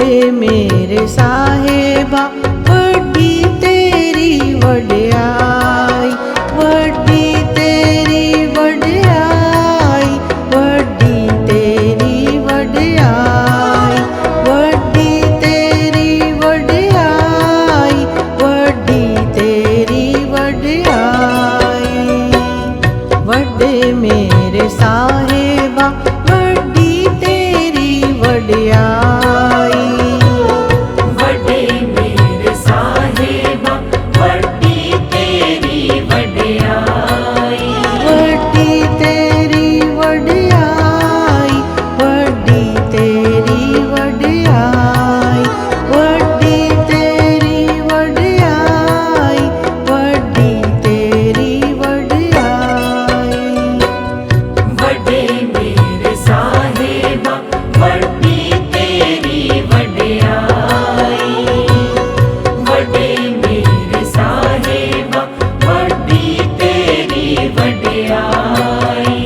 वड्डे मेरे साहेबा वड्डी तेरी वड्याई, वड्डी तेरी वड्याई, वड्डी तेरी वड्याई, वड्डी तेरी वड्याई, वड्डी तेरी वड्याई। वड्डे मेरे साहेबा वड्डी तेरी वड्याई, वड्डे मेरे साहेबा वड्डी तेरी वड्याई, वड्डी तेरी वड्याई, वड्डी तेरी वड्याई, वड्डी तेरी वड्याई, वड्डी तेरी वड्याई। वड्डे मेरे साहेबा वड्डी तेरी वड्याई, वड्डे मेरे साहेबा वड्डी तेरी वड्याई।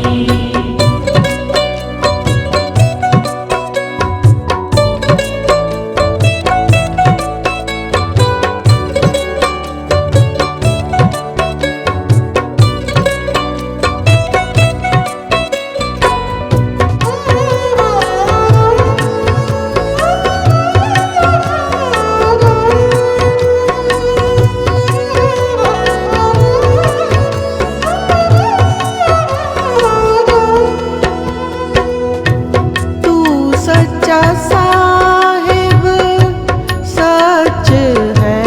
तू सच्चा साहिब सच है,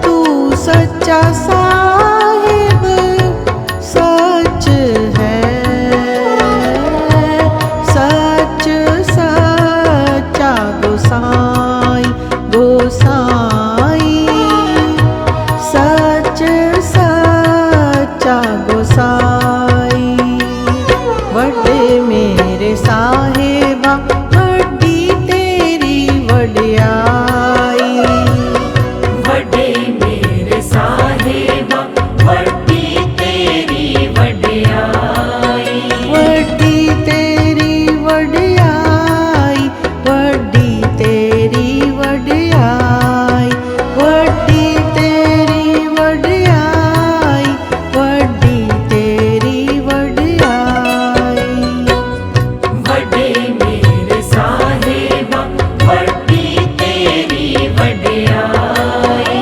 तू सच्चा साहिब सच है, सच सच्चा गोसाई गोसाई, सच सच्चा गोसाई। वड्डे मेरे साहेबा वड्डी तेरी वड्याई, वड्डे मेरे साहेबा वड्डी तेरी वड्याई, वड्डी तेरी वड्याई, वड्डी तेरी वड्याई, वड्डी तेरी वड्याई, वड्डी तेरी वड्याई। वड्डे मेरे साहेबा वड्डी तेरी वड्याई,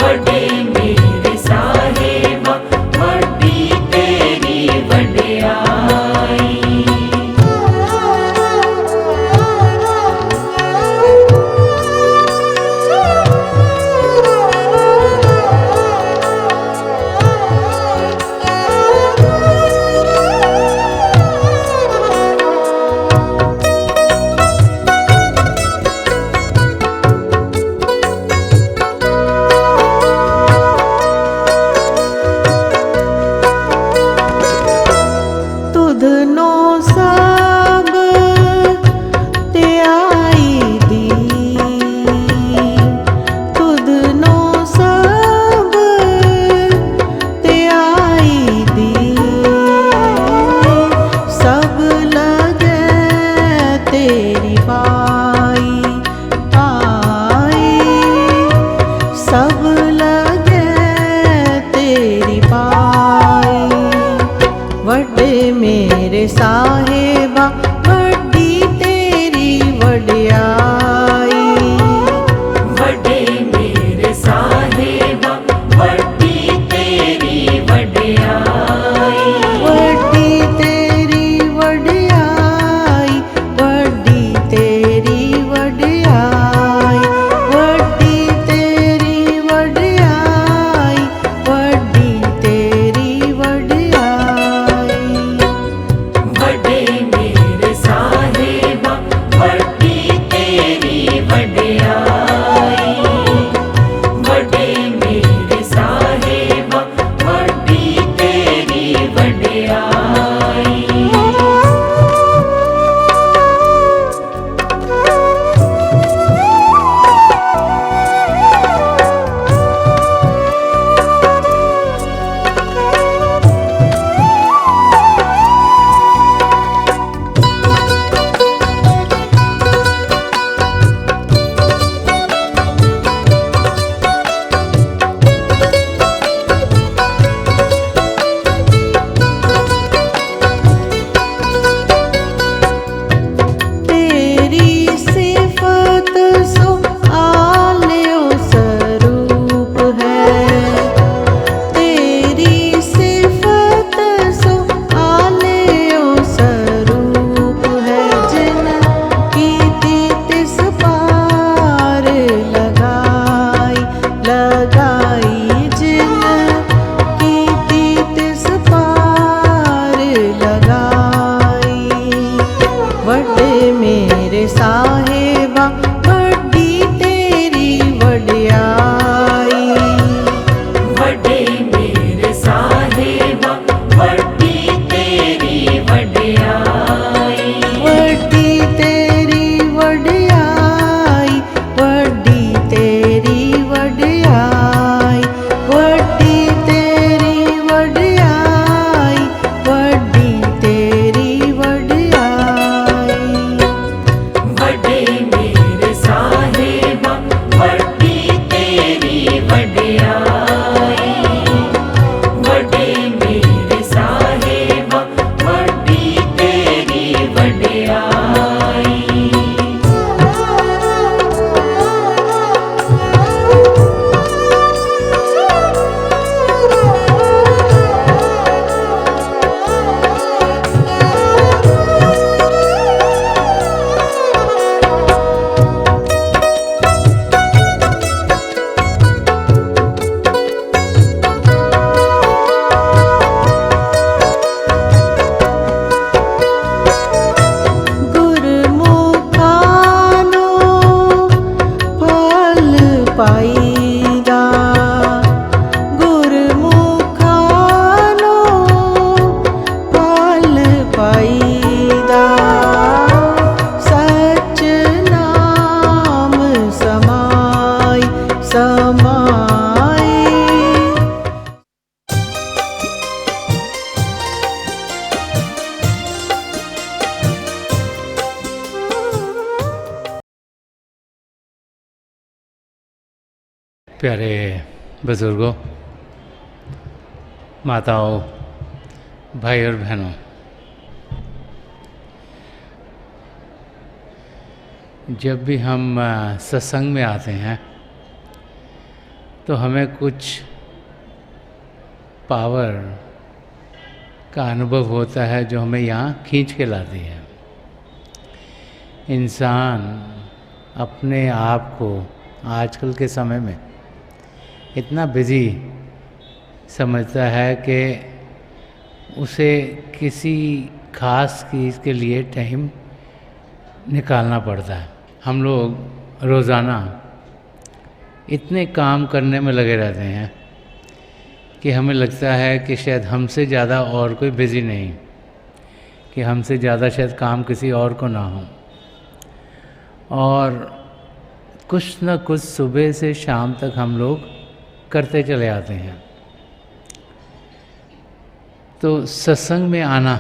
वड्डे मेरे साहेबा वड्डी तेरी वड्याई। तुधनो सब त्याई दी, तुधनो सब त्याई दी, सब लगे तेरी पाई पाई, सब लगे तेरी पाई। वड्डे मेरे साहेबा वड्डी तेरी वड्याई, वड्डे मेरे साहेबा वड्डी तेरी वड्याई, वड्डी तेरी वड्याई, वड्डी तेरी प्यारे बुजुर्गों, माताओं, भाई और बहनों, जब भी हम सत्संग में आते हैं तो हमें कुछ पावर का अनुभव होता है जो हमें यहाँ खींच के लाती है। इंसान अपने आप को आजकल के समय में इतना बिजी समझता है कि उसे किसी खास चीज़ के लिए टाइम निकालना पड़ता है। हम लोग रोज़ाना इतने काम करने में लगे रहते हैं कि हमें लगता है कि शायद हमसे ज़्यादा और कोई बिज़ी नहीं, कि हमसे ज़्यादा शायद काम किसी और को ना हो। और कुछ न कुछ सुबह से शाम तक हम लोग करते चले आते हैं। तो सत्संग में आना,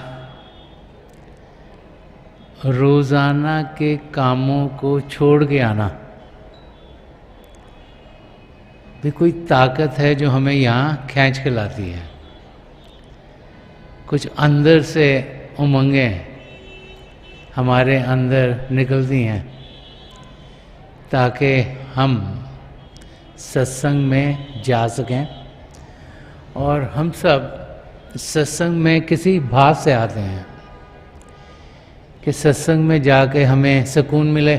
रोज़ाना के कामों को छोड़ के आना भी कोई ताकत है जो हमें यहाँ खींच के लाती है। कुछ अंदर से उमंगें हमारे अंदर निकलती हैं ताकि हम सत्संग में जा सकें। और हम सब सत्संग में किसी भाव से आते हैं कि सत्संग में जाके हमें सुकून मिले,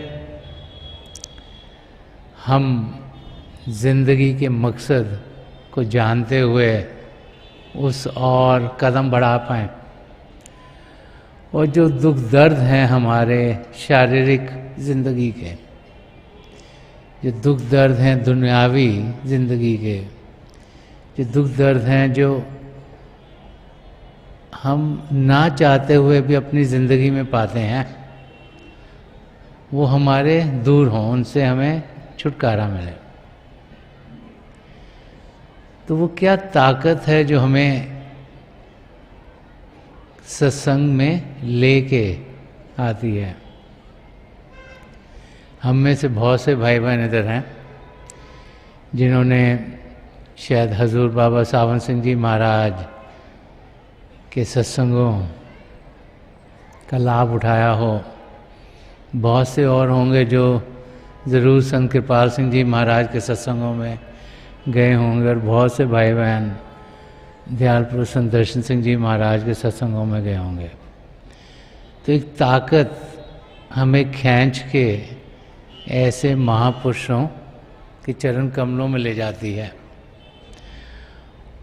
हम जिंदगी के मकसद को जानते हुए उस और कदम बढ़ा पाएँ, और जो दुख दर्द हैं हमारे शारीरिक ज़िंदगी के, जो दुख दर्द हैं दुनियावी ज़िंदगी के, जो दुख दर्द हैं जो हम ना चाहते हुए भी अपनी ज़िंदगी में पाते हैं, वो हमारे दूर हों, उनसे हमें छुटकारा मिले। तो वो क्या ताकत है जो हमें सत्संग में लेके आती है। हम में से बहुत से भाई बहन इधर हैं जिन्होंने शायद हजूर बाबा सावन सिंह जी महाराज के सत्संगों का लाभ उठाया हो। बहुत से और होंगे जो ज़रूर संत कृपाल सिंह जी महाराज के सत्संगों में गए होंगे, और बहुत से भाई बहन दयालपुर संत दर्शन सिंह जी महाराज के सत्संगों में गए होंगे। तो एक ताकत हमें खींच के ऐसे महापुरुषों के चरण कमलों में ले जाती है।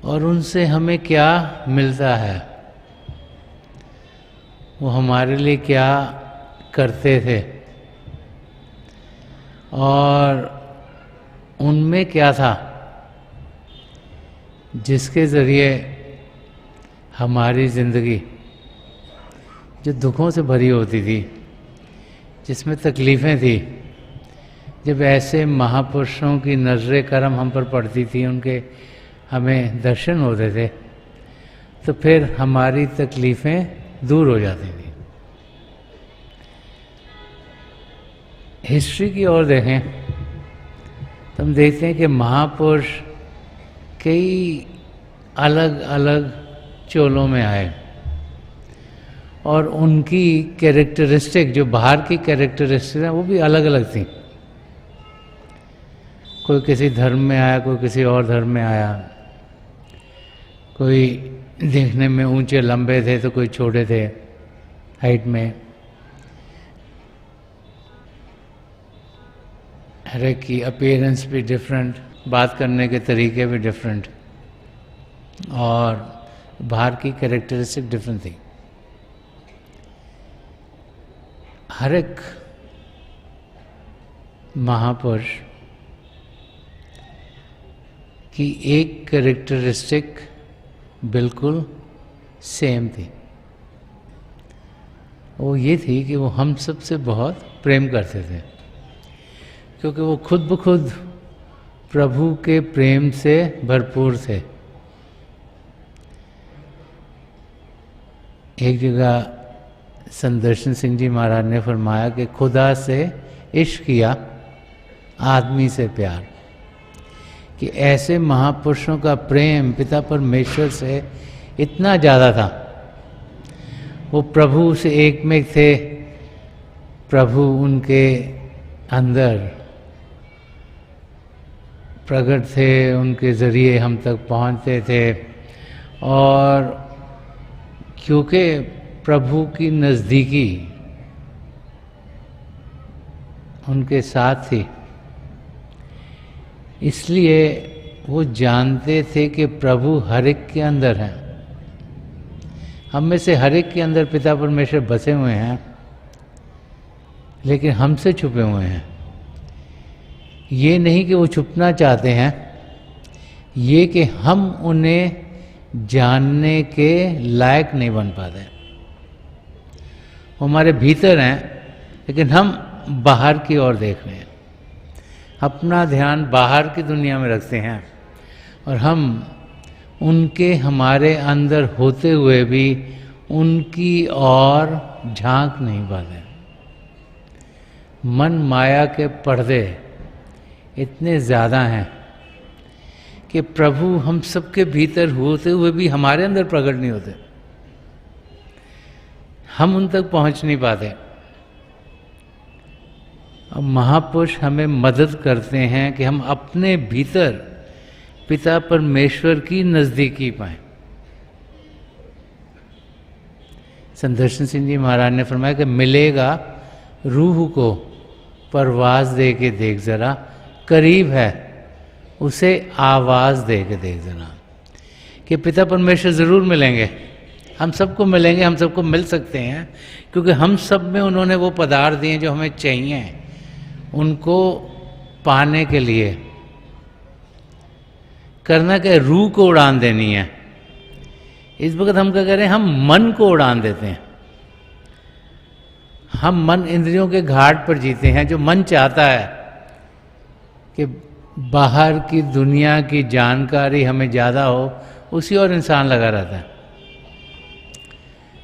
और उनसे हमें क्या मिलता है, वो हमारे लिए क्या करते थे, और उनमें क्या था जिसके ज़रिए हमारी ज़िंदगी जो दुखों से भरी होती थी, जिसमें तकलीफ़ें थी, जब ऐसे महापुरुषों की नज़र करम हम पर पड़ती थी, उनके हमें दर्शन होते थे, तो फिर हमारी तकलीफ़ें दूर हो जाती थी। हिस्ट्री की ओर देखें तो हम देखते हैं कि महापुरुष कई अलग अलग चोलों में आए, और उनकी कैरेक्टरिस्टिक, जो बाहर की कैरेक्टरिस्टिक हैं, वो भी अलग अलग थी। कोई किसी धर्म में आया, कोई किसी और धर्म में आया, कोई देखने में ऊंचे लंबे थे तो कोई छोटे थे हाइट में। हर एक की अपीयरेंस भी डिफरेंट, बात करने के तरीके भी डिफरेंट, और बाहर की कैरेक्टरिस्टिक डिफरेंट थी। हर एक महापुरुष की एक कैरेक्टरिस्टिक बिल्कुल सेम थी। वो ये थी कि वो हम सब से बहुत प्रेम करते थे, क्योंकि वो खुद ब खुद प्रभु के प्रेम से भरपूर थे। एक जगह संत दर्शन सिंह जी महाराज ने फरमाया कि खुदा से इश्क किया, आदमी से प्यार। कि ऐसे महापुरुषों का प्रेम पिता परमेश्वर से इतना ज़्यादा था। वो प्रभु से एक में थे, प्रभु उनके अंदर प्रकट थे, उनके ज़रिए हम तक पहुँचते थे। और क्योंकि प्रभु की नज़दीकी उनके साथ थी, इसलिए वो जानते थे कि प्रभु हर एक के अंदर हैं। हम में से हर एक के अंदर पिता परमेश्वर बसे हुए हैं, लेकिन हमसे छुपे हुए हैं। ये नहीं कि वो छुपना चाहते हैं, ये कि हम उन्हें जानने के लायक नहीं बन पाते। वो हमारे भीतर हैं, लेकिन हम बाहर की ओर देख रहे हैं, अपना ध्यान बाहर की दुनिया में रखते हैं, और हम उनके हमारे अंदर होते हुए भी उनकी ओर झांक नहीं पाते। मन माया के पर्दे इतने ज़्यादा हैं कि प्रभु हम सबके भीतर होते हुए भी हमारे अंदर प्रकट नहीं होते, हम उन तक पहुंच नहीं पाते। अब महापुरुष हमें मदद करते हैं कि हम अपने भीतर पिता परमेश्वर की नज़दीकी पाएं। संदर्शन सिंह जी महाराज ने फरमाया कि मिलेगा रूह को परवाज़ दे के देख ज़रा, करीब है उसे आवाज़ दे के देख ज़रा। कि पिता परमेश्वर ज़रूर मिलेंगे, हम सबको मिलेंगे, हम सबको मिल सकते हैं, क्योंकि हम सब में उन्होंने वो पदार्थ दिए जो हमें चाहिए उनको पाने के लिए। करना क्या, रूह को उड़ान देनी है। इस वक्त हम क्या करें, हम मन को उड़ान देते हैं। हम मन इंद्रियों के घाट पर जीते हैं। जो मन चाहता है कि बाहर की दुनिया की जानकारी हमें ज़्यादा हो, उसी और इंसान लगा रहता है।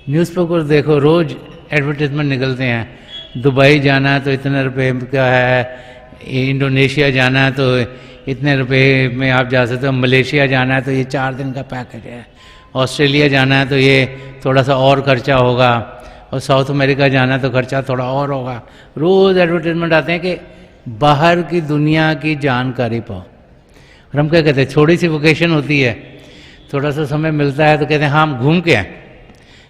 न्यूज़पेपर देखो, रोज़ एडवर्टाइजमेंट निकलते हैं, दुबई जाना है तो इतने रुपए का है, इंडोनेशिया जाना है तो इतने रुपए में आप जा सकते हो, मलेशिया जाना है तो ये 4 दिन का पैकेज है, ऑस्ट्रेलिया जाना है तो ये थोड़ा सा और खर्चा होगा, और साउथ अमेरिका जाना है तो खर्चा थोड़ा और होगा। रोज़ एडवर्टाइजमेंट आते हैं कि बाहर की दुनिया की जानकारी पाओ। और हम क्या कहते हैं, थोड़ी सी वोकेशन होती है, थोड़ा सा समय मिलता है तो कहते हैं हाँ हम घूम के आए।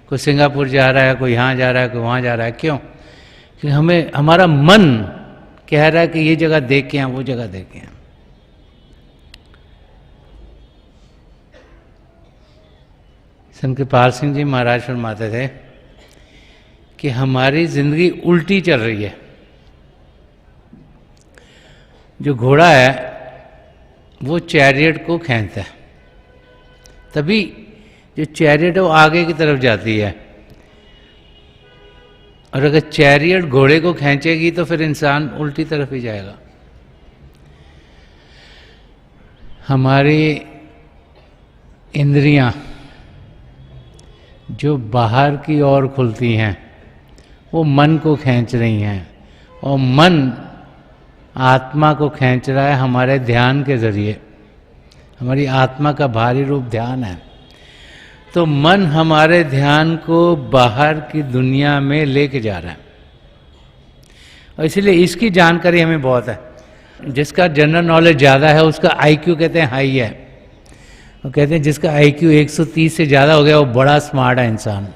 कोई सिंगापुर जा रहा है, कोई यहाँ जा रहा है, कोई वहाँ जा रहा है। क्यों? कि हमें हमारा मन कह रहा है कि ये जगह देख के आए, वो जगह देख के आए। संत कृपाल सिंह जी महाराज फरमाते थे कि हमारी जिंदगी उल्टी चल रही है। जो घोड़ा है वो चैरियट को खींचता है, तभी जो चैरियट है वो आगे की तरफ जाती है, और अगर चैरियट घोड़े को खींचेगी तो फिर इंसान उल्टी तरफ ही जाएगा। हमारी इंद्रियां जो बाहर की ओर खुलती हैं वो मन को खींच रही हैं, और मन आत्मा को खींच रहा है हमारे ध्यान के ज़रिए। हमारी आत्मा का भारी रूप ध्यान है, तो मन हमारे ध्यान को बाहर की दुनिया में लेके जा रहा है। और इसलिए इसकी जानकारी हमें बहुत है। जिसका जनरल नॉलेज ज़्यादा है उसका आईक्यू कहते हैं हाई है, और कहते हैं जिसका आईक्यू 130 से ज़्यादा हो गया वो बड़ा स्मार्ट है इंसान।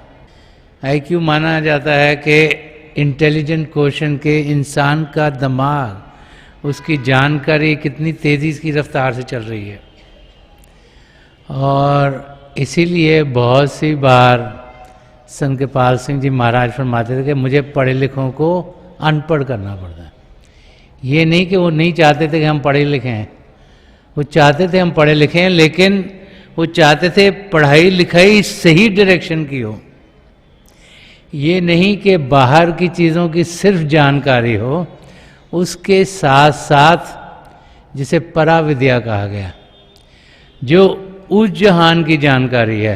आईक्यू माना जाता है कि इंटेलिजेंट क्वेश्चन के इंसान का दिमाग, उसकी जानकारी कितनी तेज़ी की रफ्तार से चल रही है। और इसीलिए बहुत सी बार संत कृपाल सिंह जी महाराज फरमाते थे कि मुझे पढ़े लिखों को अनपढ़ करना पड़ता है। ये नहीं कि वो नहीं चाहते थे कि हम पढ़े लिखे हैं, वो चाहते थे हम पढ़े लिखे हैं, लेकिन वो चाहते थे पढ़ाई लिखाई सही डायरेक्शन की हो। ये नहीं कि बाहर की चीज़ों की सिर्फ जानकारी हो, उसके साथ साथ जिसे पराविद्या कहा गया, जो उस जहान की जानकारी है,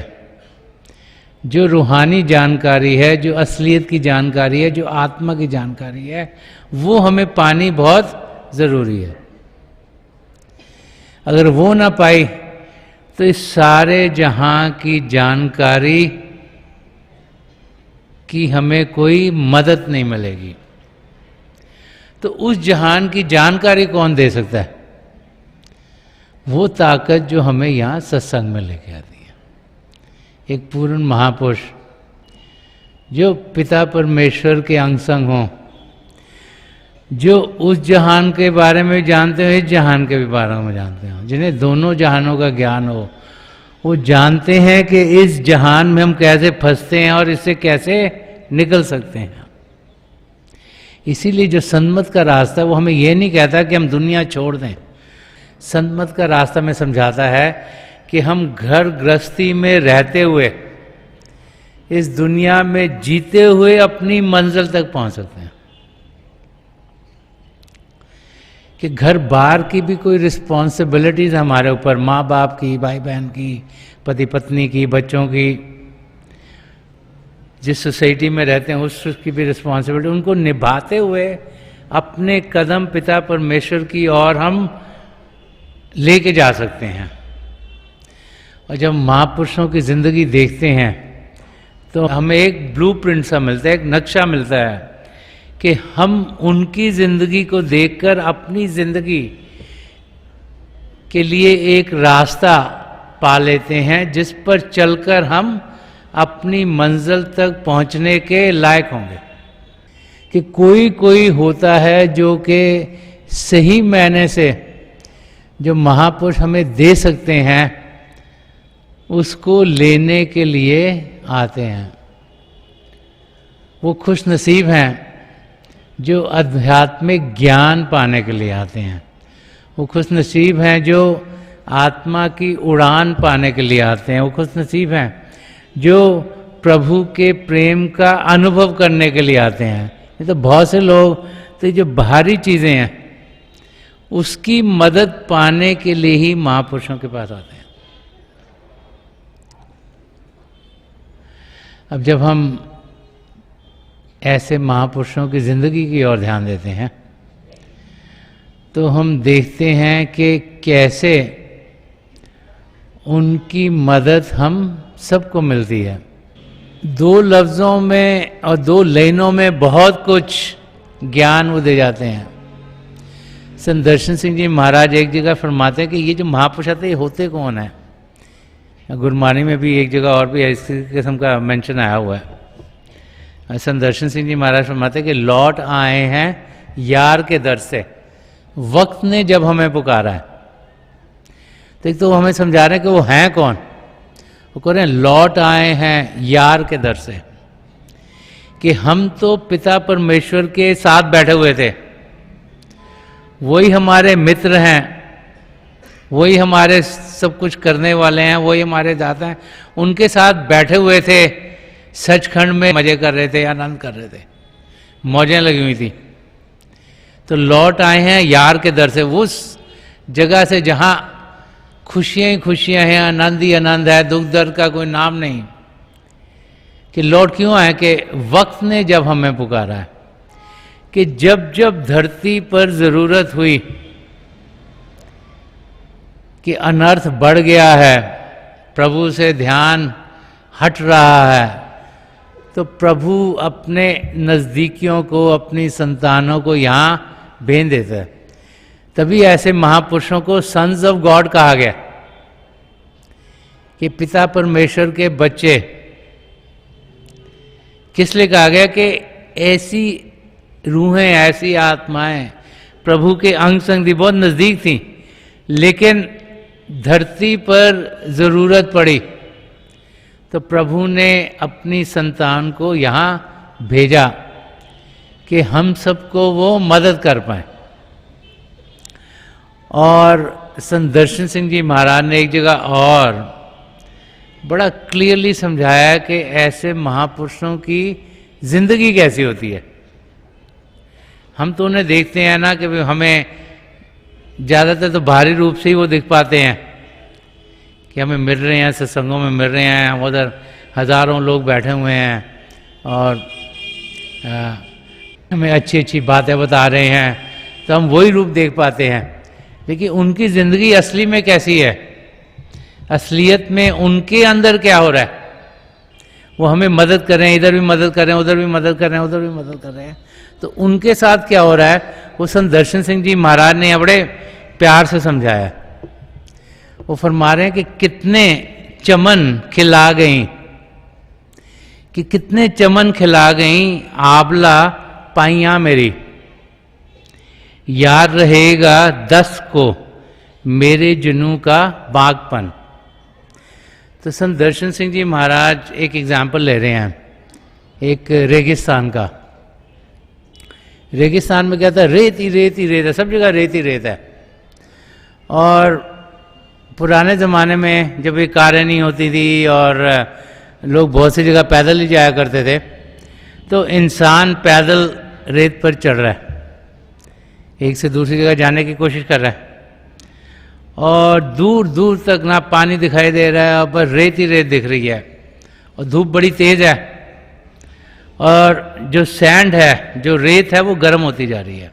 जो रूहानी जानकारी है, जो असलियत की जानकारी है, जो आत्मा की जानकारी है, वो हमें पानी बहुत ज़रूरी है। अगर वो ना पाई तो इस सारे जहां की जानकारी की हमें कोई मदद नहीं मिलेगी। तो उस जहान की जानकारी कौन दे सकता है? वो ताकत जो हमें यहाँ सत्संग में लेके आती है। एक पूर्ण महापुरुष जो पिता परमेश्वर के अंग संग हों, जो उस जहान के बारे में जानते हो, इस जहान के भी बारे में जानते हो, जिन्हें दोनों जहानों का ज्ञान हो, वो जानते हैं कि इस जहान में हम कैसे फंसते हैं और इससे कैसे निकल सकते हैं। इसीलिए जो संतमत का रास्ता वो हमें ये नहीं कहता कि हम दुनिया छोड़ दें। संतमत का रास्ता में समझाता है कि हम घर गृहस्थी में रहते हुए इस दुनिया में जीते हुए अपनी मंजिल तक पहुंच सकते हैं। कि घर बार की भी कोई रिस्पॉन्सिबिलिटीज हमारे ऊपर, माँ बाप की, भाई बहन की, पति पत्नी की, बच्चों की, जिस सोसाइटी में रहते हैं उसकी भी रिस्पॉन्सिबिलिटी, उनको निभाते हुए अपने कदम पिता परमेश्वर की ओर हम लेके जा सकते हैं। और जब महापुरुषों की ज़िंदगी देखते हैं तो हमें एक ब्लूप्रिंट सा मिलता है, एक नक्शा मिलता है कि हम उनकी ज़िंदगी को देखकर अपनी ज़िंदगी के लिए एक रास्ता पा लेते हैं जिस पर चलकर हम अपनी मंजिल तक पहुंचने के लायक होंगे। कि कोई कोई होता है जो कि सही मायने से जो महापुरुष हमें दे सकते हैं उसको लेने के लिए आते हैं। वो खुश नसीब हैं जो आध्यात्मिक ज्ञान पाने के लिए आते हैं। वो खुश नसीब हैं जो आत्मा की उड़ान पाने के लिए आते हैं। वो खुश नसीब हैं जो प्रभु के प्रेम का अनुभव करने के लिए आते हैं। नहीं तो बहुत से लोग तो जो बाहरी चीज़ें हैं उसकी मदद पाने के लिए ही महापुरुषों के पास आते हैं। अब जब हम ऐसे महापुरुषों की ज़िंदगी की ओर ध्यान देते हैं तो हम देखते हैं कि कैसे उनकी मदद हम सबको मिलती है। दो लफ्ज़ों में और दो लाइनों में बहुत कुछ ज्ञान वो दे जाते हैं। संत दर्शन सिंह जी महाराज एक जगह फरमाते हैं कि ये जो महापुरुष आते हैं ये होते कौन है। गुरबाणी में भी एक जगह और भी इस किस्म का मेंशन आया हुआ है। संत दर्शन सिंह जी महाराज फरमाते हैं कि लौट आए हैं यार के दर से, वक्त ने जब हमें पुकारा है। तो एक तो हमें समझा रहे हैं कि वो हैं कौन। वो कह रहे हैं लौट आए हैं यार के दर से, कि हम तो पिता परमेश्वर के साथ बैठे हुए थे, वही हमारे मित्र हैं, वही हमारे सब कुछ करने वाले हैं, वही हमारे दाता हैं, उनके साथ बैठे हुए थे, सचखंड में मजे कर रहे थे, आनंद कर रहे थे, मौजें लगी हुई थी। तो लौट आए हैं यार के दर से, उस जगह से जहां खुशियां ही खुशियां हैं, आनंद ही आनंद है, दुख दर्द का कोई नाम नहीं। कि लौट क्यों आए? कि वक्त ने जब हमें पुकारा है, कि जब जब धरती पर जरूरत हुई कि अनर्थ बढ़ गया है, प्रभु से ध्यान हट रहा है, तो प्रभु अपने नज़दीकियों को, अपनी संतानों को यहाँ भेज देता है। तभी ऐसे महापुरुषों को सन्स ऑफ गॉड कहा गया, कि पिता परमेश्वर के बच्चे। किस लिए कहा गया? कि ऐसी रूहें, ऐसी आत्माएं प्रभु के अंग संग थी, बहुत नज़दीक थी, लेकिन धरती पर ज़रूरत पड़ी तो प्रभु ने अपनी संतान को यहाँ भेजा कि हम सबको वो मदद कर पाए। और संत दर्शन सिंह जी महाराज ने एक जगह और बड़ा क्लियरली समझाया कि ऐसे महापुरुषों की जिंदगी कैसी होती है। हम तो उन्हें देखते हैं ना कि हमें ज़्यादातर तो बाहरी रूप से ही वो दिख पाते हैं कि हमें मिल रहे हैं, सत्संगों में मिल रहे हैं, उधर हज़ारों लोग बैठे हुए हैं और हमें अच्छी अच्छी बातें बता रहे हैं, तो हम वही रूप देख पाते हैं। लेकिन उनकी ज़िंदगी असली में कैसी है, असलियत में उनके अंदर क्या हो रहा है। वो हमें मदद कर रहे हैं, इधर भी मदद कर रहे हैं, उधर भी मदद कर रहे हैं, उधर भी मदद कर रहे हैं, तो उनके साथ क्या हो रहा है वो संत दर्शन सिंह जी महाराज ने बड़े प्यार से समझाया। वो फरमा रहे हैं कि कितने चमन खिला गई, कि कितने चमन खिला गई आबला पाइयां मेरी, याद रहेगा 10 को मेरे जुनू का बागपन। तो संत दर्शन सिंह जी महाराज एक एग्जाम्पल ले रहे हैं, एक रेगिस्तान का। रेगिस्तान में क्या था, रेत ही रेत ही रेत है, सब जगह रेत ही रेत है। और पुराने ज़माने में जब ये कारें नहीं होती थी और लोग बहुत सी जगह पैदल ही जाया करते थे, तो इंसान पैदल रेत पर चढ़ रहा है, एक से दूसरी जगह जाने की कोशिश कर रहा है, और दूर दूर तक ना पानी दिखाई दे रहा है और बस रेत ही रेत दिख रही है, और धूप बड़ी तेज़ है, और जो सैंड है, जो रेत है, वो गर्म होती जा रही है।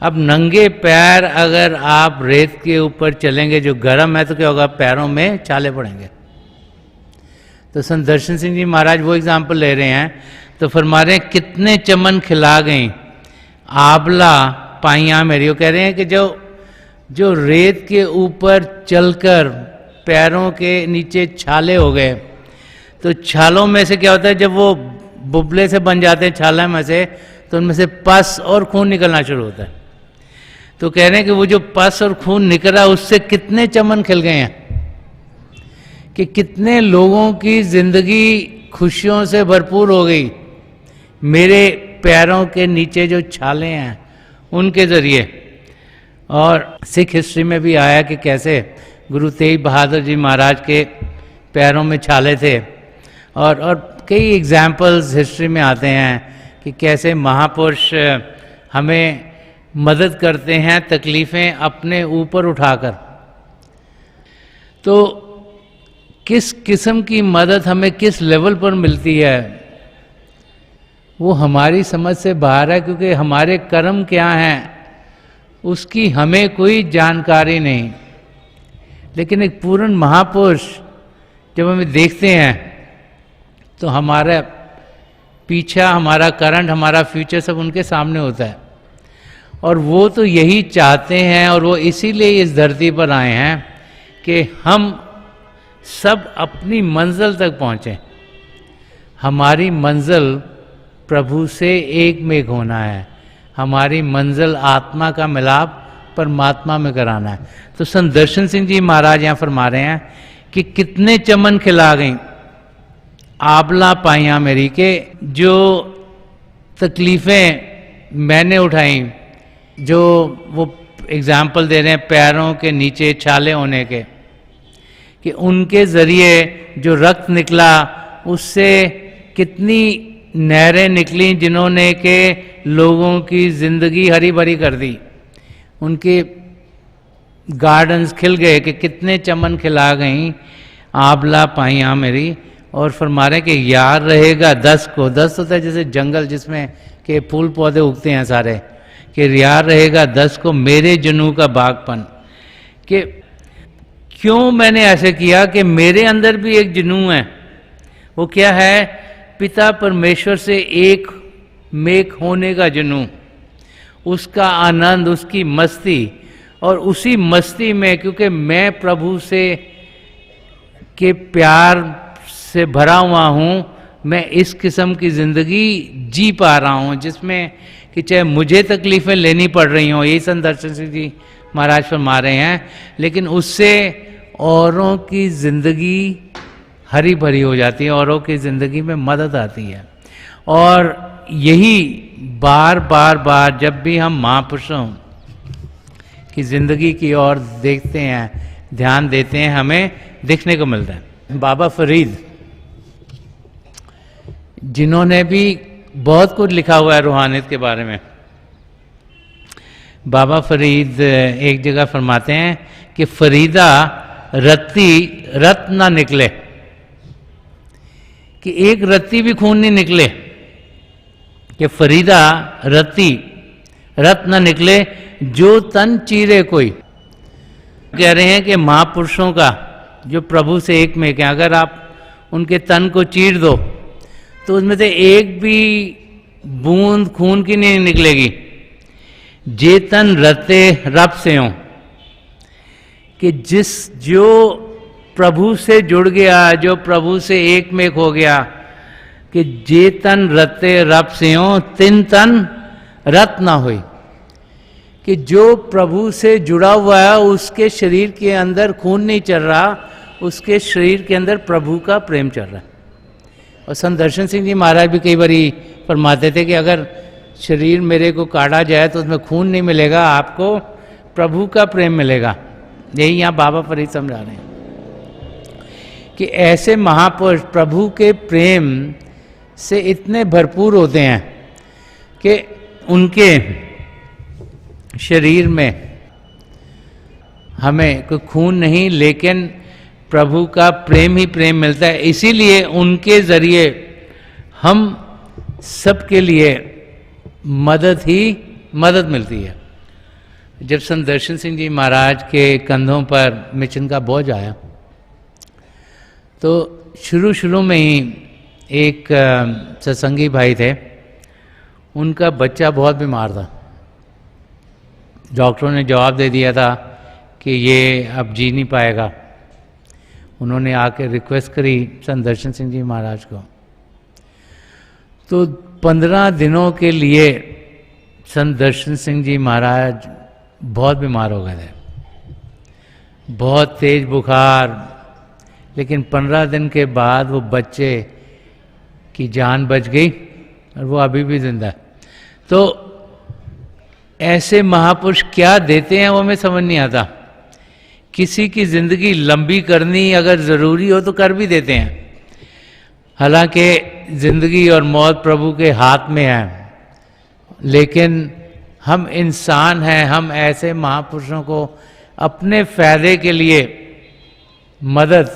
अब नंगे पैर अगर आप रेत के ऊपर चलेंगे जो गर्म है, तो क्या होगा, पैरों में छाले पड़ेंगे। तो संत दर्शन सिंह जी महाराज वो एग्जाम्पल ले रहे हैं, तो फरमा रहे हैं कितने चमन खिला गई आबला पाइयां मेरी। वो कह रहे हैं कि जो रेत के ऊपर चलकर पैरों के नीचे छाले हो गए, तो छालों में से क्या होता है, जब वो बुबले से बन जाते हैं छाले में से, तो उनमें से पस और खून निकलना शुरू होता है। तो कह रहे हैं कि वो जो पस और खून निकला उससे कितने चमन खिल गए हैं, कि कितने लोगों की जिंदगी खुशियों से भरपूर हो गई मेरे पैरों के नीचे जो छाले हैं उनके जरिए। और सिख हिस्ट्री में भी आया कि कैसे गुरु तेग बहादुर जी महाराज के पैरों में छाले थे, और कई एग्जाम्पल्स हिस्ट्री में आते हैं कि कैसे महापुरुष हमें मदद करते हैं तकलीफ़ें अपने ऊपर उठाकर। तो किस किस्म की मदद हमें किस लेवल पर मिलती है वो हमारी समझ से बाहर है, क्योंकि हमारे कर्म क्या हैं उसकी हमें कोई जानकारी नहीं। लेकिन एक पूर्ण महापुरुष जब हमें देखते हैं तो हमारा पीछा, हमारा करंट, हमारा फ्यूचर सब उनके सामने होता है, और वो तो यही चाहते हैं, और वो इसीलिए इस धरती पर आए हैं कि हम सब अपनी मंजिल तक पहुँचें। हमारी मंजिल प्रभु से एक में होना है, हमारी मंजिल आत्मा का मिलाप परमात्मा में कराना है। तो संत दर्शन सिंह जी महाराज यहाँ फरमा रहे हैं कि कितने चमन खिला गई आबला पाइयां मेरी, के जो तकलीफ़ें मैंने उठाई, जो वो एग्जाम्पल दे रहे हैं पैरों के नीचे छाले होने के, कि उनके ज़रिए जो रक्त निकला उससे कितनी नहरें निकली जिन्होंने के लोगों की ज़िंदगी हरी भरी कर दी, उनके गार्डन्स खिल गए, कि कितने चमन खिला गई आबला पाइयां मेरी। और फरमा रहे कि याद रहेगा 10 को, 10 होता है जैसे जंगल जिसमें के फूल पौधे उगते हैं सारे, कि याद रहेगा 10 को मेरे जुनू का बागपन। कि क्यों मैंने ऐसे किया, कि मेरे अंदर भी एक जुनू है। वो क्या है, पिता परमेश्वर से एक मेक होने का जुनू, उसका आनंद, उसकी मस्ती, और उसी मस्ती में क्योंकि मैं प्रभु से के प्यार से भरा हुआ हूँ, मैं इस किस्म की ज़िंदगी जी पा रहा हूँ जिसमें कि चाहे मुझे तकलीफ़ें लेनी पड़ रही हों, यही संत दर्शन सिंह जी महाराज फरमा रहे हैं, लेकिन उससे औरों की ज़िंदगी हरी भरी हो जाती है, औरों की ज़िंदगी में मदद आती है। और यही बार बार बार जब भी हम महापुरुषों की ज़िंदगी की ओर देखते हैं, ध्यान देते हैं, हमें देखने को मिलता है। बाबा फरीद जिन्होंने भी बहुत कुछ लिखा हुआ है रूहानियत के बारे में, बाबा फरीद एक जगह फरमाते हैं कि फरीदा रत्ती रत ना निकले, कि एक रत्ती भी खून नहीं निकले, कि फरीदा रत्ती रत न निकले जो तन चीरे कोई। कह रहे हैं कि महापुरुषों का जो प्रभु से एक में है, अगर आप उनके तन को चीर दो तो उसमें से एक भी बूंद खून की नहीं निकलेगी। जे तन रते रब से हो, कि जो प्रभु से जुड़ गया, जो प्रभु से एक में हो गया, कि जे तन रते रब से हो तिन तन रत ना होई, कि जो प्रभु से जुड़ा हुआ है उसके शरीर के अंदर खून नहीं चल रहा, उसके शरीर के अंदर प्रभु का प्रेम चल रहा है। और संत दर्शन सिंह जी महाराज भी कई बारी फरमाते थे कि अगर शरीर मेरे को काटा जाए तो उसमें खून नहीं मिलेगा, आपको प्रभु का प्रेम मिलेगा। यही यहाँ बाबा फरीद समझा रहे हैं कि ऐसे महापुरुष प्रभु के प्रेम से इतने भरपूर होते हैं कि उनके शरीर में हमें कोई खून नहीं, लेकिन प्रभु का प्रेम ही प्रेम मिलता है। इसीलिए उनके जरिए हम सबके लिए मदद मिलती है। जब संत दर्शन सिंह जी महाराज के कंधों पर मिशन का बोझ आया तो शुरू में ही एक सत्संगी भाई थे, उनका बच्चा बहुत बीमार था। डॉक्टरों ने जवाब दे दिया था कि ये अब जी नहीं पाएगा। उन्होंने आके रिक्वेस्ट करी संत दर्शन सिंह जी महाराज को, तो 15 दिनों के लिए संत दर्शन सिंह जी महाराज बहुत बीमार हो गए थे, बहुत तेज बुखार। लेकिन 15 दिन के बाद वो बच्चे की जान बच गई और वो अभी भी जिंदा है। तो ऐसे महापुरुष क्या देते हैं वो हमें समझ नहीं आता। किसी की जिंदगी लंबी करनी अगर जरूरी हो तो कर भी देते हैं। हालांकि जिंदगी और मौत प्रभु के हाथ में है, लेकिन हम इंसान हैं, हम ऐसे महापुरुषों को अपने फायदे के लिए मदद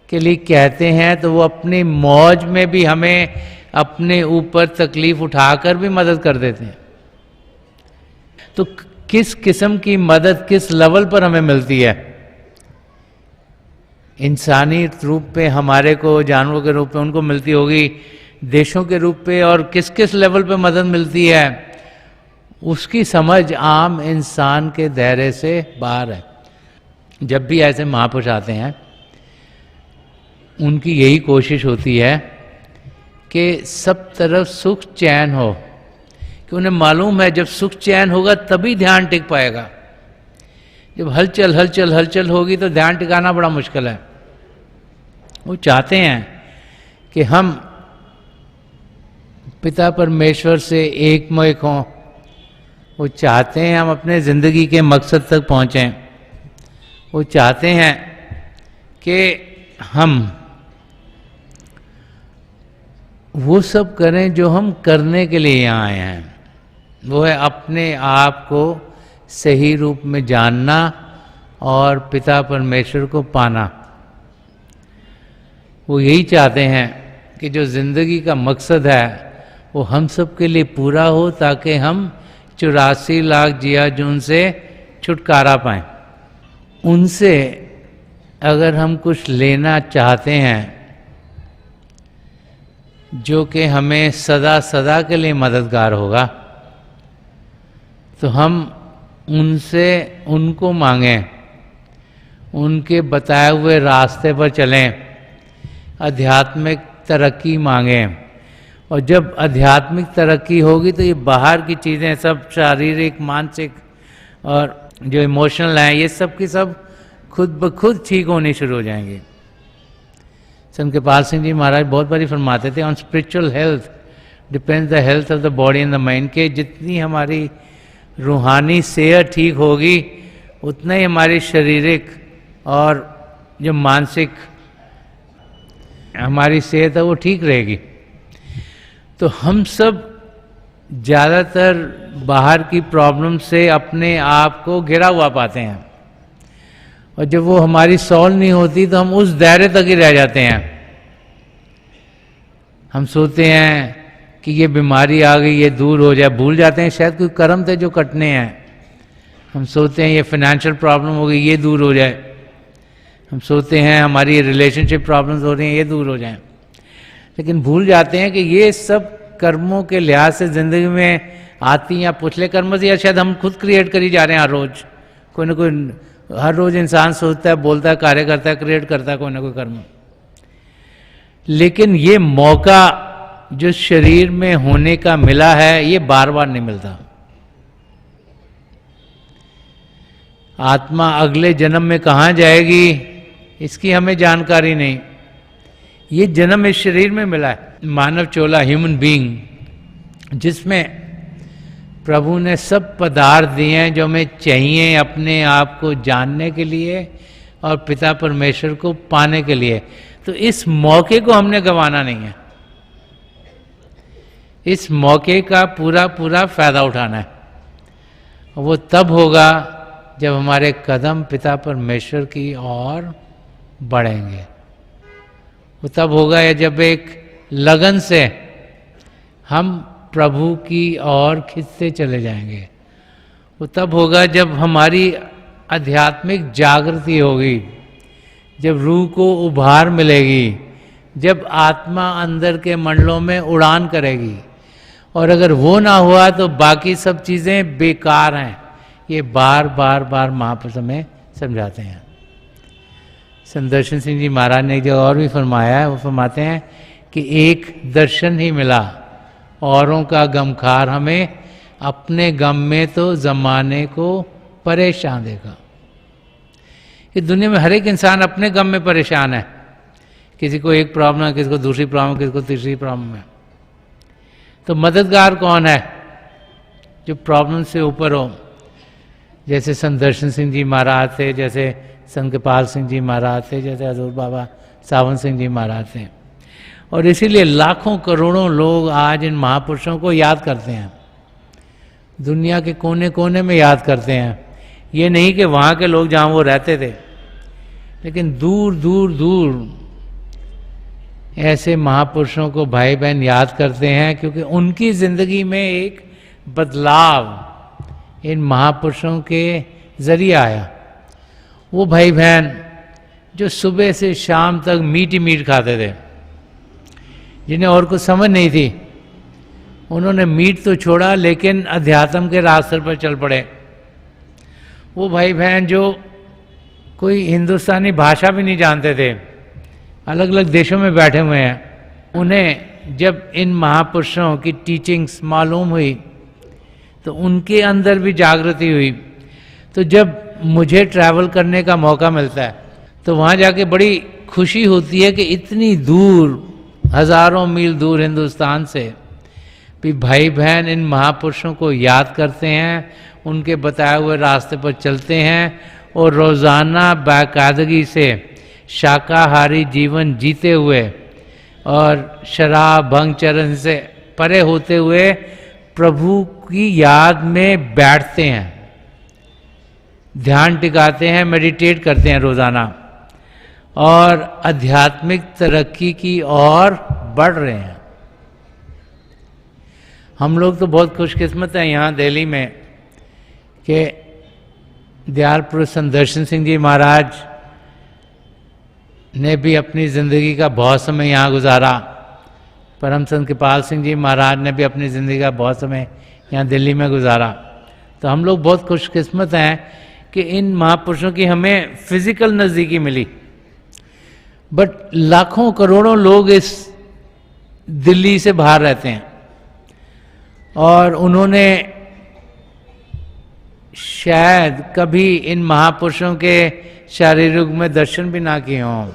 के लिए कहते हैं, तो वो अपनी मौज में भी हमें अपने ऊपर तकलीफ उठाकर भी मदद कर देते हैं। तो किस किस्म की मदद किस लेवल पर हमें मिलती है? इंसानी रूप पे हमारे को, जानवरों के रूप में उनको मिलती होगी, देशों के रूप पे, और किस किस लेवल पे मदद मिलती है उसकी समझ आम इंसान के दायरे से बाहर है। जब भी ऐसे महापुरुष आते हैं उनकी यही कोशिश होती है कि सब तरफ सुख चैन हो, कि उन्हें मालूम है जब सुख चैन होगा तभी ध्यान टिक पाएगा। जब हलचल होगी तो ध्यान टिकाना बड़ा मुश्किल है। वो चाहते हैं कि हम पिता परमेश्वर से एकमय हों, वो चाहते हैं हम अपने ज़िंदगी के मकसद तक पहुँचें, वो चाहते हैं कि हम वो सब करें जो हम करने के लिए यहाँ आए हैं। वो है अपने आप को सही रूप में जानना और पिता परमेश्वर को पाना। वो यही चाहते हैं कि जो ज़िंदगी का मकसद है वो हम सब के लिए पूरा हो, ताकि हम 84 लाख जिया जून से छुटकारा पाएं। उनसे अगर हम कुछ लेना चाहते हैं जो कि हमें सदा सदा के लिए मददगार होगा, तो हम उनसे उनको मांगें, उनके बताए हुए रास्ते पर चलें, आध्यात्मिक तरक्की मांगें। और जब आध्यात्मिक तरक्की होगी तो ये बाहर की चीज़ें सब शारीरिक, मानसिक और जो इमोशनल हैं, ये सब की सब खुद ब खुद ठीक होनी शुरू हो जाएंगी। संत कृपाल सिंह जी महाराज बहुत बारी फरमाते थे, on spiritual health depends the health of the body and the mind, के जितनी हमारी रूहानी सेहत ठीक होगी उतना ही हमारी शारीरिक और जो मानसिक हमारी सेहत है वो ठीक रहेगी। तो हम सब ज़्यादातर बाहर की प्रॉब्लम से अपने आप को घिरा हुआ पाते हैं, और जब वो हमारी सॉल्व नहीं होती तो हम उस दायरे तक ही रह जाते हैं। हम सोचते हैं कि ये बीमारी आ गई, ये दूर हो जाए। भूल जाते हैं शायद कोई कर्म थे जो कटने हैं। हम सोचते हैं ये फाइनेंशियल प्रॉब्लम हो गई, ये दूर हो जाए। हम सोचते हैं हमारी रिलेशनशिप प्रॉब्लम्स हो रही हैं, ये दूर हो जाएं। लेकिन भूल जाते हैं कि ये सब कर्मों के लिहाज से ज़िंदगी में आती हैं, या पिछले कर्म से, या शायद हम खुद क्रिएट करी जा रहे हैं हर रोज़। कोई ना कोई हर रोज़ इंसान सोचता है, बोलता है, कार्य करता है, क्रिएट करता है कोई ना कोई कर्म। लेकिन ये मौका जो शरीर में होने का मिला है, ये बार बार नहीं मिलता। आत्मा अगले जन्म में कहाँ जाएगी इसकी हमें जानकारी नहीं। ये जन्म इस शरीर में मिला है, मानव चोला, ह्यूमन बीइंग, जिसमें प्रभु ने सब पदार्थ दिए हैं जो हमें चाहिए अपने आप को जानने के लिए और पिता परमेश्वर को पाने के लिए। तो इस मौके को हमने गंवाना नहीं है। इस मौके का पूरा पूरा फायदा उठाना है। वो तब होगा जब हमारे कदम पिता परमेश्वर की ओर बढ़ेंगे। वो तब होगा या जब एक लगन से हम प्रभु की ओर खिंचते चले जाएंगे। वो तब होगा जब हमारी आध्यात्मिक जागृति होगी, जब रूह को उभार मिलेगी, जब आत्मा अंदर के मंडलों में उड़ान करेगी। और अगर वो ना हुआ तो बाकी सब चीज़ें बेकार हैं। ये बार बार बार महापुरुष हमें समझाते हैं। संदर्शन सिंह जी महाराज ने जो और भी फरमाया है, वो फरमाते हैं कि एक दर्शन ही मिला, औरों का गमखार हमें, अपने गम में तो जमाने को परेशान देगा। ये दुनिया में हर एक इंसान अपने गम में परेशान है। किसी को एक प्रॉब्लम है, किसी को दूसरी प्रॉब्लम, किसी को तीसरी प्रॉब्लम है। तो मददगार कौन है जो प्रॉब्लम से ऊपर हो? जैसे संदर्शन सिंह जी महाराज थे, जैसे संत कृपाल सिंह जी महाराज थे, जैसे हजूर बाबा सावन सिंह जी महाराज थे। और इसीलिए लाखों करोड़ों लोग आज इन महापुरुषों को याद करते हैं, दुनिया के कोने कोने में याद करते हैं। ये नहीं कि वहाँ के लोग जहाँ वो रहते थे, लेकिन दूर दूर दूर ऐसे महापुरुषों को भाई बहन याद करते हैं, क्योंकि उनकी जिंदगी में एक बदलाव इन महापुरुषों के जरिए आया। वो भाई बहन जो सुबह से शाम तक मीट ही मीट खाते थे, जिन्हें और कुछ समझ नहीं थी, उन्होंने मीट तो छोड़ा लेकिन अध्यात्म के रास्ते पर चल पड़े। वो भाई बहन जो कोई हिंदुस्तानी भाषा भी नहीं जानते थे, अलग अलग देशों में बैठे हुए हैं, उन्हें जब इन महापुरुषों की टीचिंग्स मालूम हुई तो उनके अंदर भी जागृति हुई। तो जब मुझे ट्रैवल करने का मौका मिलता है तो वहाँ जाके बड़ी खुशी होती है कि इतनी दूर, हजारों मील दूर हिंदुस्तान से भी भाई बहन इन महापुरुषों को याद करते हैं, उनके बताए हुए रास्ते पर चलते हैं और रोज़ाना बाकायदगी से शाकाहारी जीवन जीते हुए और शराब भंग चरण से परे होते हुए प्रभु की याद में बैठते हैं, ध्यान टिकाते हैं, मेडिटेट करते हैं रोज़ाना और आध्यात्मिक तरक्की की ओर बढ़ रहे हैं। हम लोग तो बहुत खुशकिस्मत हैं यहाँ दिल्ली में कि दयाल पुरुष संदर्शन सिंह जी महाराज ने भी अपनी ज़िंदगी का बहुत समय यहाँ गुजारा। परम संत कृपाल सिंह जी महाराज ने भी अपनी ज़िंदगी का बहुत समय यहाँ दिल्ली में गुजारा। तो हम लोग बहुत खुशकिस्मत हैं कि इन महापुरुषों की हमें फिजिकल नज़दीकी मिली। बट लाखों करोड़ों लोग इस दिल्ली से बाहर रहते हैं और उन्होंने शायद कभी इन महापुरुषों के शारीरिक में दर्शन भी ना किए हों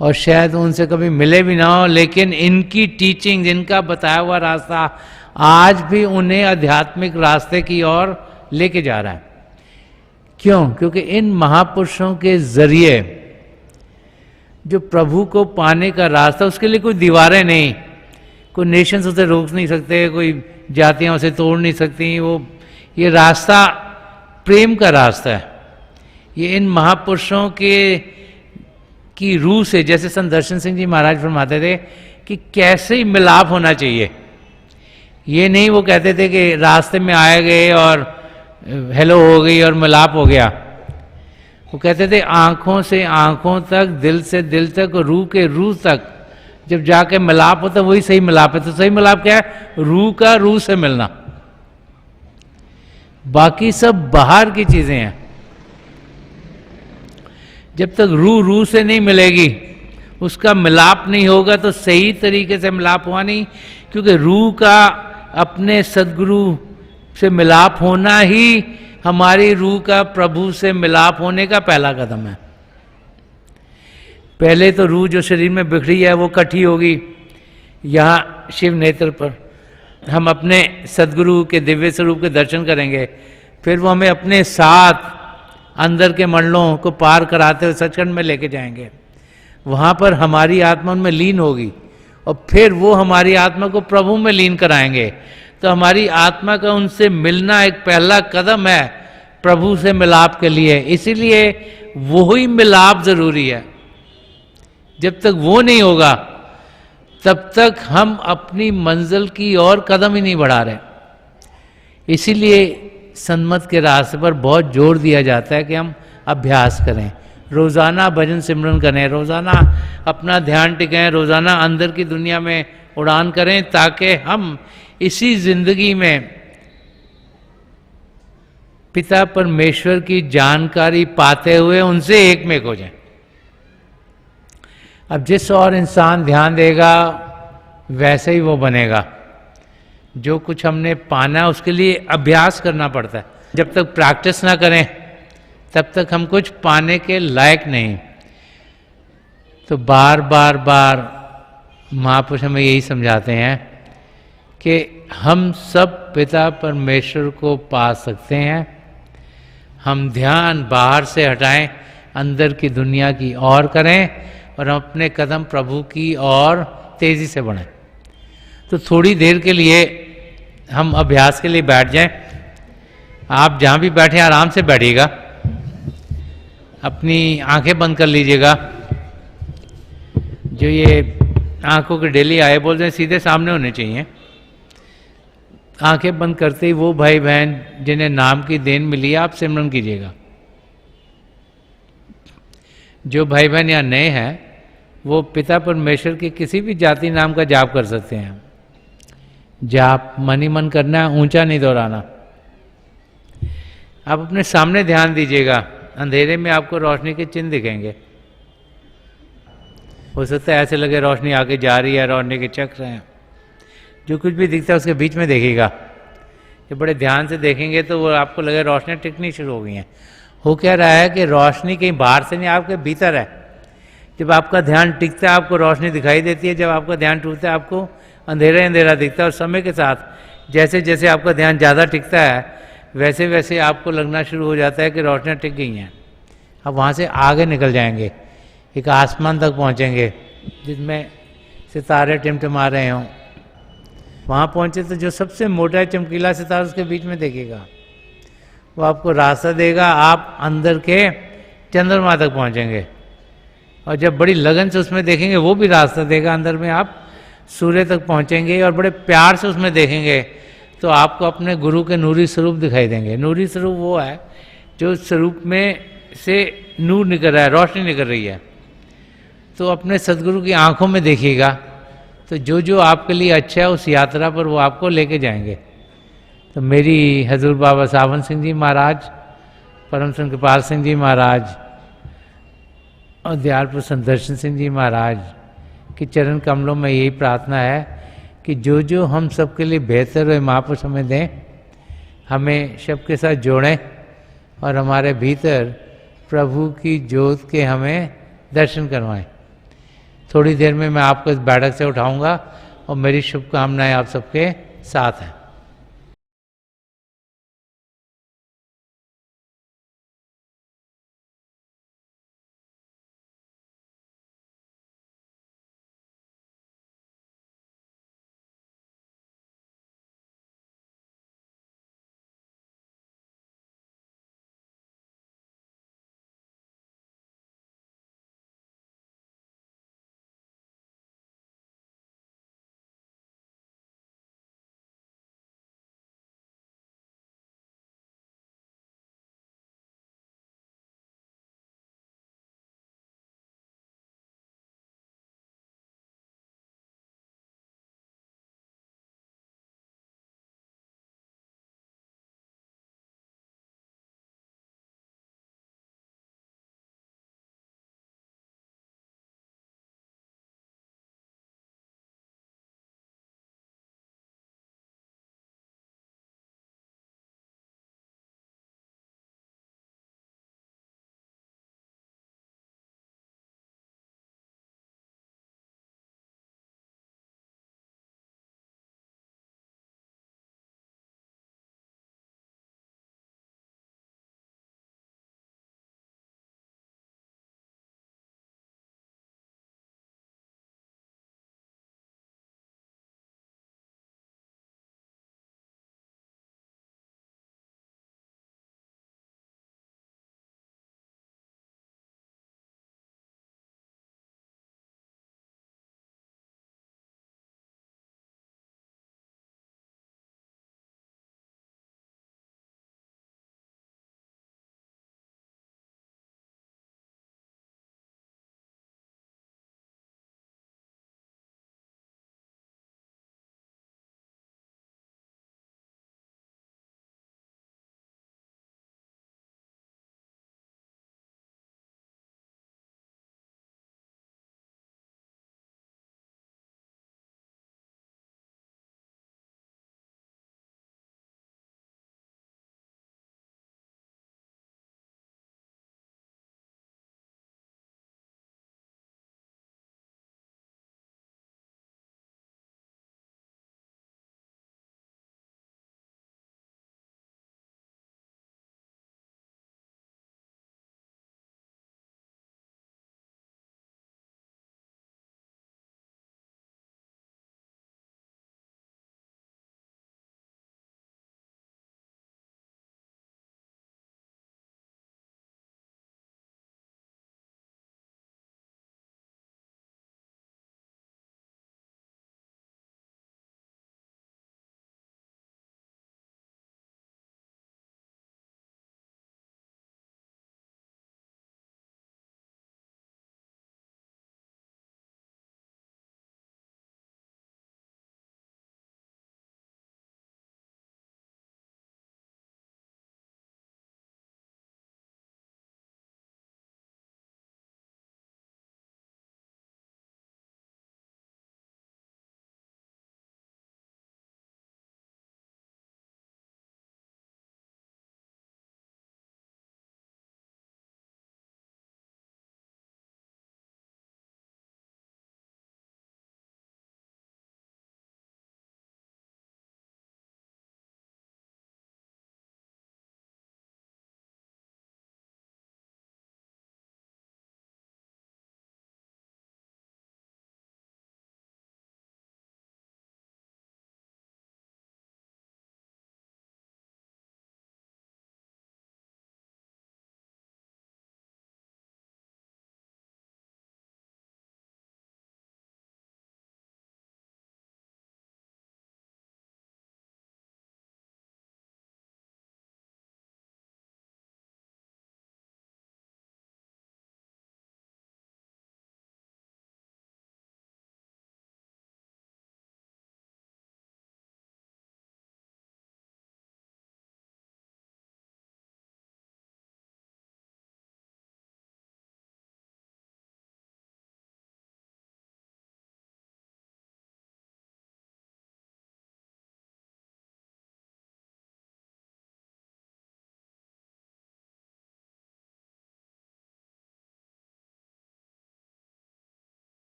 और शायद उनसे कभी मिले भी ना हो, लेकिन इनकी टीचिंग, इनका बताया हुआ रास्ता आज भी उन्हें आध्यात्मिक रास्ते की ओर लेके जा रहा है। क्यों? क्योंकि इन महापुरुषों के जरिए जो प्रभु को पाने का रास्ता, उसके लिए कोई दीवारें नहीं, कोई नेशंस उसे रोक नहीं सकते, कोई जातियां उसे तोड़ नहीं सकती। ये रास्ता प्रेम का रास्ता है। ये इन महापुरुषों की रूह से, जैसे संदर्शन सिंह जी महाराज फरमाते थे कि कैसे मिलाप होना चाहिए, ये नहीं वो कहते थे कि रास्ते में आए गए और हेलो हो गई और मिलाप हो गया। वो कहते थे आंखों से आंखों तक, दिल से दिल तक, रूह के रूह तक जब जाके मिलाप होता वही सही मिलाप है। तो सही मिलाप क्या है? रूह का रूह से मिलना। बाकी सब बाहर की चीजें हैं। जब तक रूह रूह से नहीं मिलेगी, उसका मिलाप नहीं होगा, तो सही तरीके से मिलाप हुआ नहीं। क्योंकि रूह का अपने सदगुरु से मिलाप होना ही हमारी रूह का प्रभु से मिलाप होने का पहला कदम है। पहले तो रूह जो शरीर में बिखरी है वो इकट्ठी होगी यहाँ शिव नेत्र पर, हम अपने सदगुरु के दिव्य स्वरूप के दर्शन करेंगे। फिर वो हमें अपने साथ अंदर के मंडलों को पार कराते हुए सचखंड में लेके जाएंगे। वहाँ पर हमारी आत्मा उनमें लीन होगी और फिर वो हमारी आत्मा को प्रभु में लीन कराएंगे। तो हमारी आत्मा का उनसे मिलना एक पहला कदम है प्रभु से मिलाप के लिए। इसीलिए वही मिलाप जरूरी है। जब तक वो नहीं होगा तब तक हम अपनी मंजिल की ओर कदम ही नहीं बढ़ा रहे। इसीलिए सन्मत के रास्ते पर बहुत जोर दिया जाता है कि हम अभ्यास करें, रोज़ाना भजन सिमरन करें, रोज़ाना अपना ध्यान टिकाएं, रोज़ाना अंदर की दुनिया में उड़ान करें, ताकि हम इसी जिंदगी में पिता परमेश्वर की जानकारी पाते हुए उनसे एक में हो जाएं। अब जिस और इंसान ध्यान देगा वैसे ही वो बनेगा। जो कुछ हमने पाना उसके लिए अभ्यास करना पड़ता है। जब तक प्रैक्टिस ना करें तब तक हम कुछ पाने के लायक नहीं। तो बार बार बार महापुरुष हमें यही समझाते हैं कि हम सब पिता परमेश्वर को पा सकते हैं। हम ध्यान बाहर से हटाएं, अंदर की दुनिया की ओर करें और हम अपने कदम प्रभु की ओर तेजी से बढ़ें। तो थोड़ी देर के लिए हम अभ्यास के लिए बैठ जाएं। आप जहाँ भी बैठे आराम से बैठिएगा, अपनी आंखें बंद कर लीजिएगा। जो ये आंखों के डेली आए बोलते हैं सीधे सामने होने चाहिए। आंखें बंद करते ही वो भाई बहन जिन्हें नाम की देन मिली है आप सिमरन कीजिएगा। जो भाई बहन यहाँ नए हैं वो पिता परमेश्वर के किसी भी जाति नाम का जाप कर सकते हैं। जाप मन ही मन करना है, ऊंचा नहीं दोहराना। आप अपने सामने ध्यान दीजिएगा, अंधेरे में आपको रोशनी के चिन्ह दिखेंगे। हो सकता है ऐसे लगे रोशनी आगे जा रही है, रोशनी के चक्र हैं। जो कुछ भी दिखता है उसके बीच में देखिएगा। जब बड़े ध्यान से देखेंगे तो वो आपको लगे रोशनी टिकनी शुरू हो गई हैं। हो क्या रहा है कि रोशनी कहीं बाहर से नहीं, आपके भीतर है। जब आपका ध्यान टिकता है आपको रोशनी दिखाई देती है, जब आपका ध्यान टूटता है आपको अंधेरा अंधेरा दिखता है। और समय के साथ जैसे जैसे आपका ध्यान ज़्यादा टिकता है वैसे वैसे आपको लगना शुरू हो जाता है कि रोशनियाँ टिक गई हैं। अब वहाँ से आगे निकल जाएंगे, एक आसमान तक पहुँचेंगे जिसमें सितारे टिमटिमा रहे हों। वहाँ पहुँचे तो जो सबसे मोटा चमकीला सितारा उसके बीच में देखिएगा, वो आपको रास्ता देगा। आप अंदर के चंद्रमा तक पहुँचेंगे। और जब बड़ी लगन से उसमें देखेंगे वो भी रास्ता देगा। अंदर में आप सूर्य तक पहुँचेंगे और बड़े प्यार से उसमें देखेंगे तो आपको अपने गुरु के नूरी स्वरूप दिखाई देंगे। नूरी स्वरूप वो है जो स्वरूप में से नूर निकल रहा है, रोशनी निकल रही है। तो अपने सदगुरु की आंखों में देखिएगा तो जो जो आपके लिए अच्छा है उस यात्रा पर वो आपको लेके जाएंगे। तो मेरी हजूर बाबा सावन सिंह जी महाराज, परम संत कृपाल सिंह जी महाराज और दयालपुर संत दर्शन सिंह जी महाराज के चरण कमलों में यही प्रार्थना है कि जो जो हम सबके लिए बेहतर है महापुरुष हमें दें, हमें सबके साथ जोड़ें और हमारे भीतर प्रभु की ज्योत के हमें दर्शन करवाएं। थोड़ी देर में मैं आपको इस बैठक से उठाऊंगा और मेरी शुभकामनाएं आप सबके साथ हैं।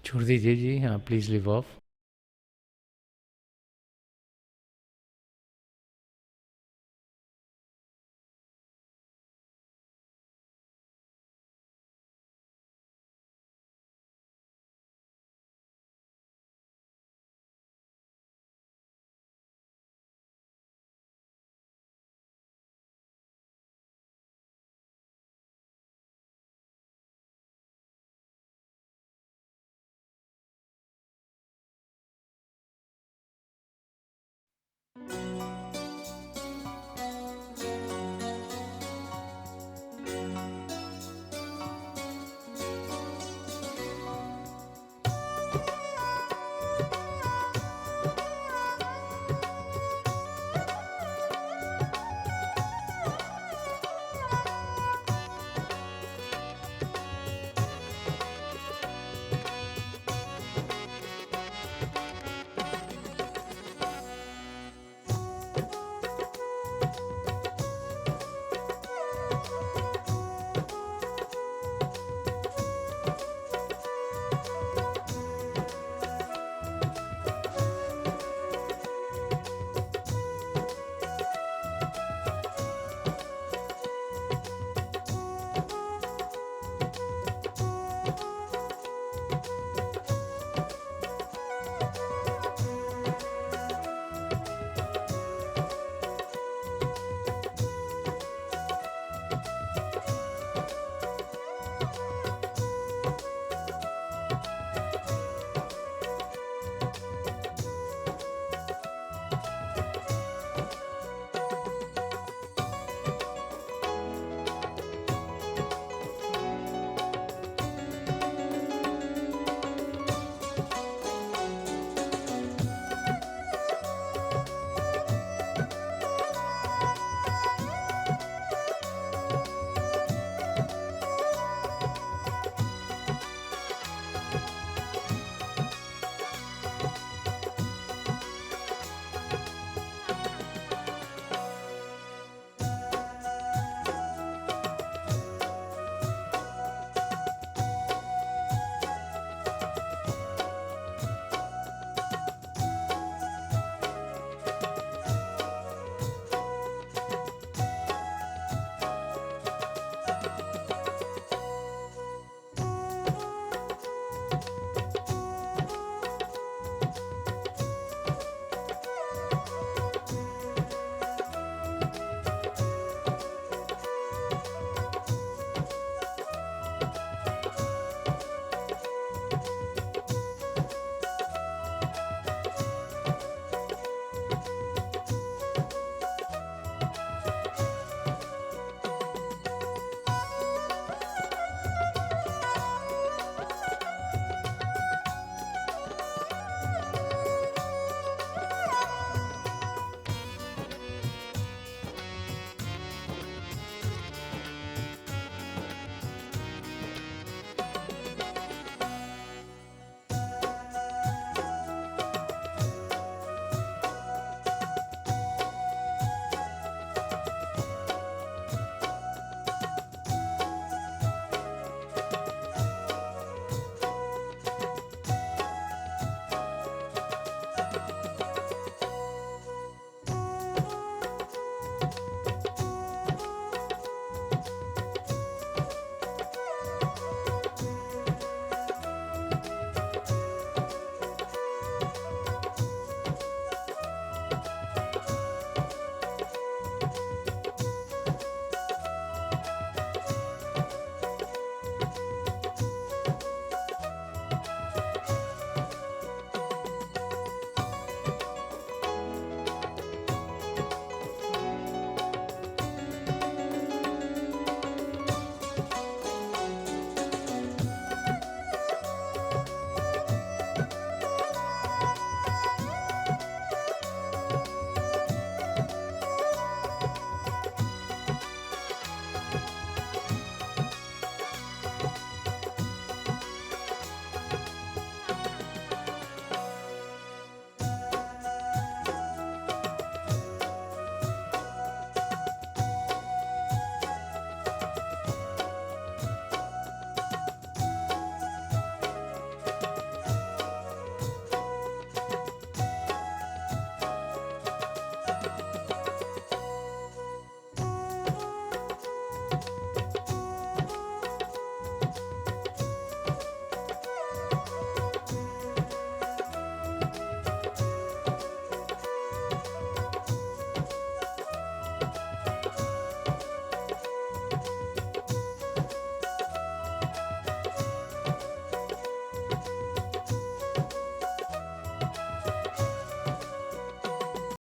छोड़ दीजिए जी, हाँ प्लीज़ लिव ऑफ।